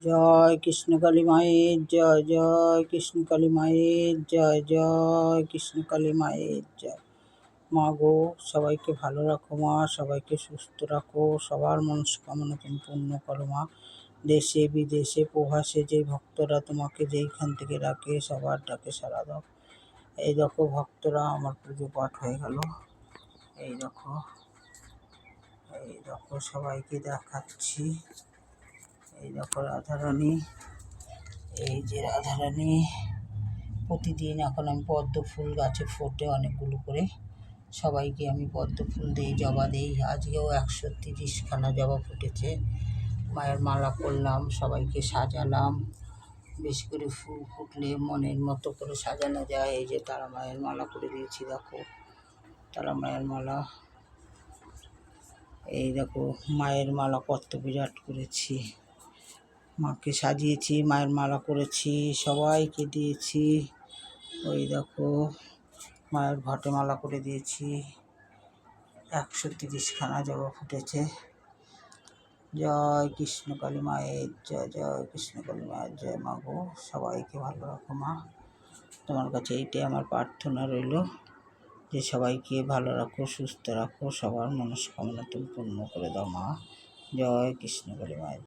জয় কৃষ্ণকালী মায়ের জয়, জয় কৃষ্ণকালী মায়ের জয়, জয় কৃষ্ণকালী মায়ের জয়। মা গো, সবাইকে ভালো রাখো মা, সবাইকে সুস্থ রাখো, সবার মনস্কামনা তুমি পূর্ণ করো মা। দেশে বিদেশে প্রবাসে যে ভক্তরা তোমাকে যেইখান থেকে ডাকে সবার ডাকে সাড়া দাও। এই দেখো ভক্তরা, আমার পুজো পাঠ হয়ে গেল। এই দেখো, এই দেখো সবাইকে দেখাচ্ছি। এই দেখো রাধারানী, এই যে রাধারানী। প্রতিদিন এখন আমি পদ্ম ফুল গাছে ফোটে অনেকগুলো করে, সবাইকে আমি পদ্ম ফুল দিই, জবা দিই। আজকেও 130খানা জবা ফুটেছে। মায়ের মালা করলাম, সবাইকে সাজালাম। বেশি করে ফুল ফুটলে মনের মতো করে সাজানো যায়। এই যে তারা মায়ের মালা করে দিয়েছি, দেখো তারা মায়ের মালা। এই দেখো মায়ের মালা কত বিরাট করেছি, মাকে সাজিয়েছি, মায়ের মালা করেছি, সবাইকে দিয়েছি। ওই দেখো মায়ের ঘটে মালা করে দিয়েছি। 130খানা জবা ফুটেছে। জয় কৃষ্ণকালী মায়ের জয়, জয় কৃষ্ণকালী মায়ের জয়। মা গো, সবাইকে ভালো রাখো মা, তোমার কাছে এইটাই আমার প্রার্থনা রইল, যে সবাইকে ভালো রাখো, সুস্থ রাখো, সবার মনস্কামনা তুমি পূর্ণ করে দাও মা। জয় কৃষ্ণকালী মায়ের।